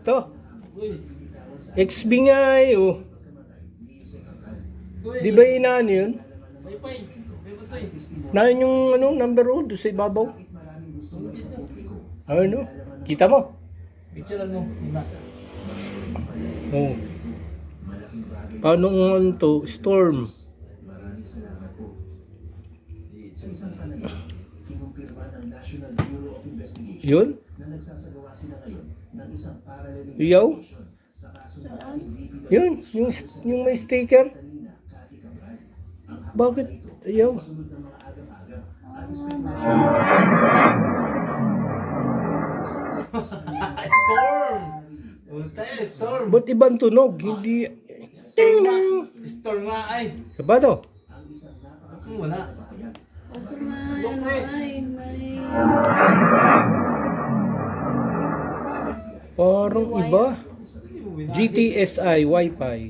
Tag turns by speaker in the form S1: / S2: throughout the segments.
S1: To.
S2: Uy.
S1: XB nga eh, oh.
S2: Uy.
S1: Di ba inaan yun?
S2: Wi-Fi. Wi-Fi.
S1: Na yung ano, number road sa ibabaw. Ano? Kita mo?
S2: Picture mo. Ina.
S1: Oh. Paano kung ano to? Storm. Yun? Yaw? Yun, yung may sticker. Bakit? Yaw.
S2: Storm. Tayo, storm.
S1: Ba't ibang tunog? Hindi...
S2: Storm nga ay.
S1: Sabado?
S2: Wala.
S3: Kaso may
S2: Don't press.
S3: may
S1: Parang iba. GTSI Wi-Fi.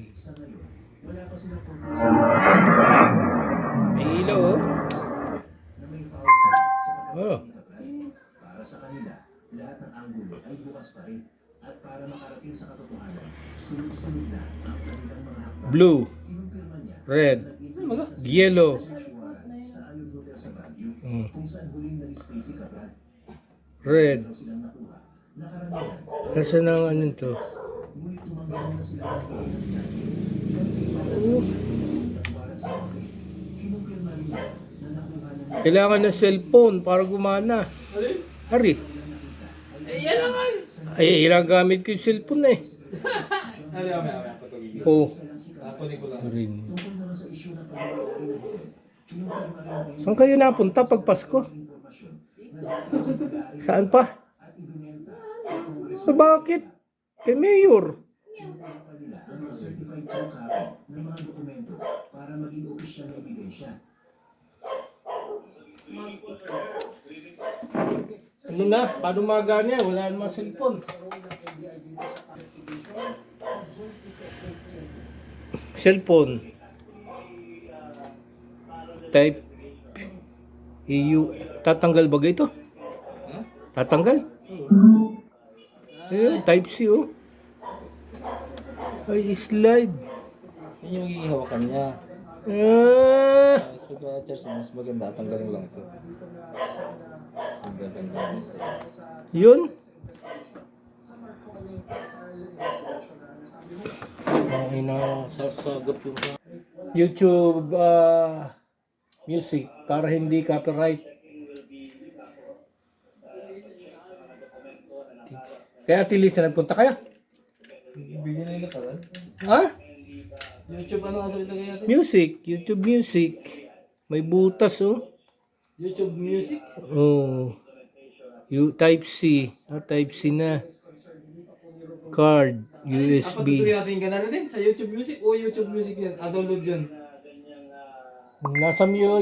S1: May ilaw, oh. Oh. Blue. Red. Yellow. Red. Kasi na ano to? Kailangan ng cellphone para gumana. Hari.
S2: Eh, yan lang ay.
S1: Ay, gamit ko yung cellphone eh.
S2: Ano yan, patugigil.
S1: Oh.
S2: Kunin ko lang.
S1: Rin. Saan kayo napunta pag Pasko? Saan pa? Bakit? Kay Mayor. Ano na? Paano magana? Wala namang cellphone. Cellphone. Type EU. Tatanggal ba ito? Tatanggal? Ayun, type C, oh. Ay, slide.
S2: Yan yung magiging hawakan niya.
S1: Ah,
S2: Mas pagka-charge mo, mas maganda. Tanggalin mo lang ito. Sobrang ganda.
S1: yun. Ay na, sasagap yung YouTube music para hindi copyright. Kaya Atilis na nagpunta kaya?
S2: Bigyan na yun pa rin.
S1: Ha?
S2: YouTube, ano nga sabi lagay natin?
S1: Music, YouTube music. May butas, oh.
S2: YouTube Music?
S1: Oh. Type C. Type C na. Card. USB.
S2: Papatutuloy natin yung kanal natin sa YouTube Music o YouTube Music yan. Download yun.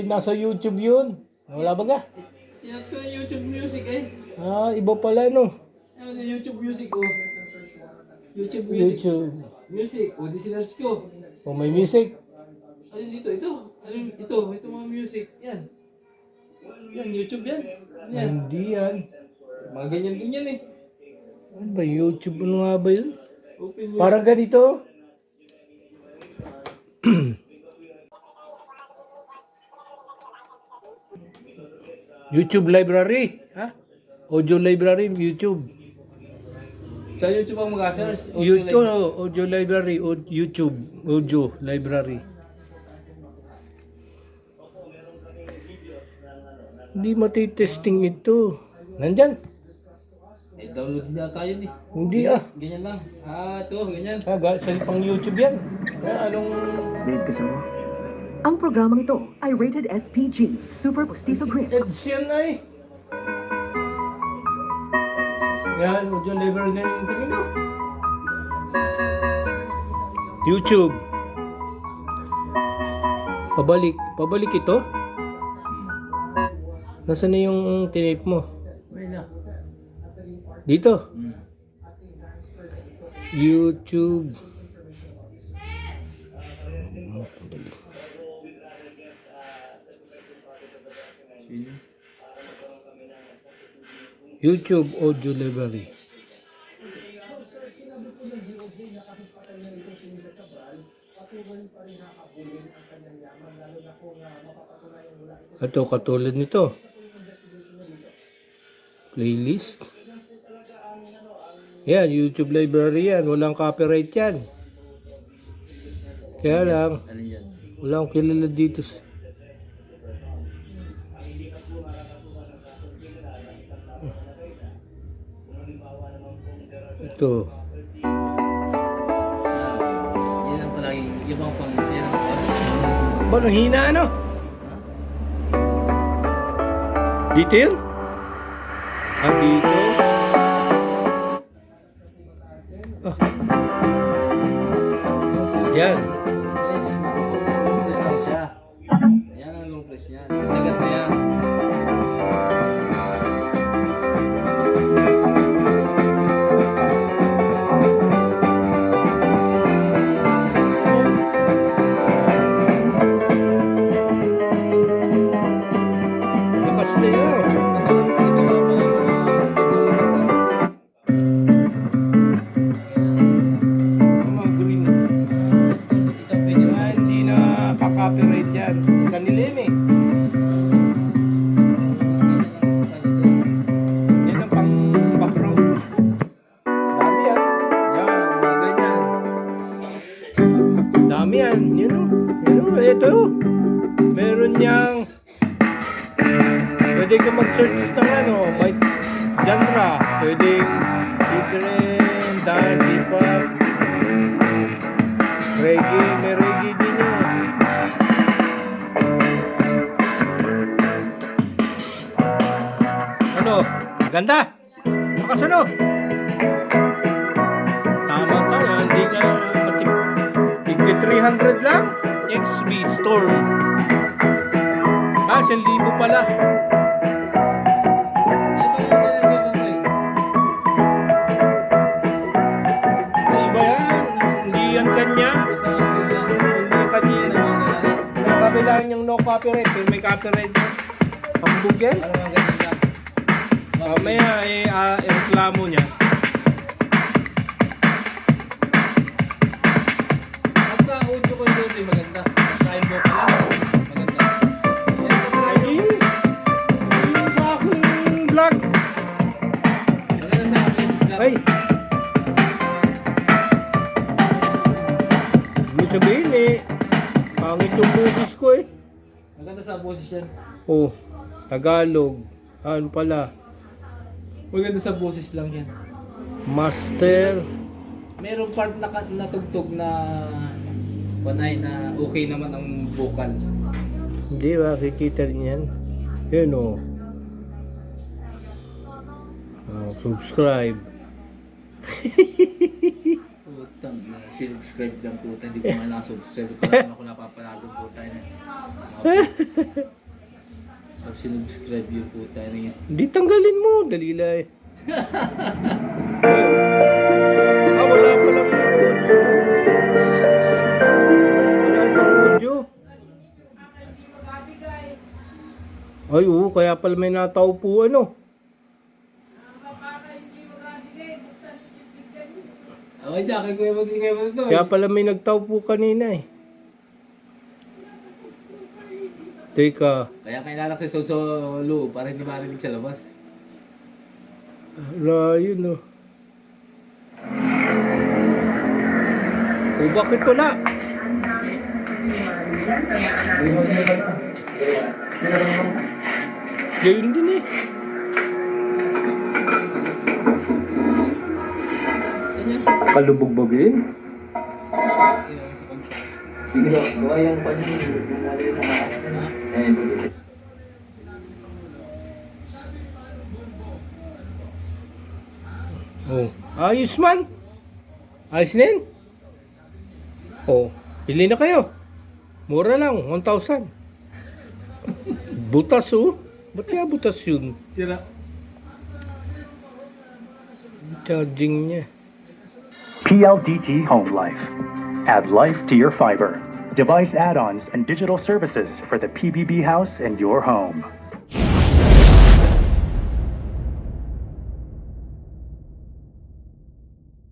S1: Nasa YouTube yun. Wala ba ka?
S2: Sinat ko yung YouTube Music eh.
S1: Iba pala, no?
S2: Ano yung YouTube Music o? YouTube Music.
S1: YouTube.
S2: Music. O di sinerch ko.
S1: Oh, may music.
S2: Ano dito? Ito. Ano yung ito? Ito mga music. Yan. Yan. YouTube yan. Ano yan?
S1: Hindi yan.
S2: Mga ganyan din yan eh.
S1: Ano ba YouTube? Ano nga ba yun?
S2: Open mo.
S1: Parang ganito. YouTube library. Ha? Audio library, YouTube.
S2: Sa YouTube ang mag-search.
S1: YouTube, audio library, YouTube, audio library. Hindi matitesting ito. Nandyan?
S2: Eh, download niya tayo eh.
S1: Hindi
S2: Ganyan lang. Ito. Ganyan.
S1: Sa pang YouTube yan. Anong...
S4: Babe, kasama? Ang programang ito ay rated SPG, Super Postizo Grip.
S1: Ads yan ay. Yan, audio library na yung tingin ko. YouTube. Pabalik ito. Nasaan na yung tinape mo?
S2: May na.
S1: Dito. YouTube. YouTube audio library. Ito, katulad nito. Playlist. Yan, YouTube library yan. Walang copyright yan. Kaya lang,
S2: Alin yan?
S1: wala akong kilala dito. Ito.
S2: Yan ang palagi, yung mga pang, yan ang pang,
S1: Ba, hina ano? Dito yun? Dito. Ah. Yan.
S2: press lang siya. Yan ang long press niya. Sagat na yan.
S1: Lakas na yun. Mga green. Hindi na pa-copyright yan. Kanila yun eh. Yan ang pang-background. Dami yan. Yan, mga ganyan. Dami yan. Yun o. Yun o. Ito o. Meron niyang pwede ka mag-search ng ano, by genre. Pwedeng children, dance, hip-hop, reggae. May reggae din yun. Ano? Ganda? Bakas ano? Tama tayo. Hindi ka tigit 300 lang. XB Storm. 1,000 pala. Iba yan. Hindi yan kanya. Hindi kanya. Sabi lang yung no copyright. Pero may copyright. Pambug yan. Mamaya reklamo niya.
S2: Pagka audio ko yung maganda. Pagka mo pala. Maganda.
S1: Ay, yung sa aking vlog.
S2: Maganda sa akin.
S1: Ay. Ibig sabihin eh. Pangit yung boses ko eh.
S2: Maganda sa boses yan.
S1: Oh, Tagalog. Ano pala?
S2: Maganda sa boses lang yan.
S1: Master.
S2: Merong part na natugtog na panay na okay naman ang vocal.
S1: Hindi ba? Kikita rin yan. Yun o. Subscribe.
S2: Putang na, sinubscribe lang puta. Hindi ko nga nakasubscribe. Ito lang ako napapanagod puta na. Mas sinubscribe yung puta na yun.
S1: Hindi tanggalin mo. Dalila eh. Wala pala mo. Wala pang audio. Ay, oo. Kaya pala may nataupo ano.
S2: Okay, Jack. Kaya mo dito.
S1: Kaya pala may nagtaupo kanina eh. Teka.
S2: Kaya kailangan sa solo para hindi marinig sa labas.
S1: Yun oh. Oh, bakit wala? Gayun din eh.
S2: Saan yan?
S1: Kalubugbogin?
S2: Kailangan sa pagsa.
S5: Gawa yung panyo.
S1: Oh, ayos man. Ayos na yun. Oh, pili na kayo. Mura lang, 1,000. Butas oh. Ba't kaya butas yun?
S2: Sira.
S1: Charging niya.
S6: PLDT Home Life. Add life to your fiber. Device add-ons and digital services for the PBB house and your home.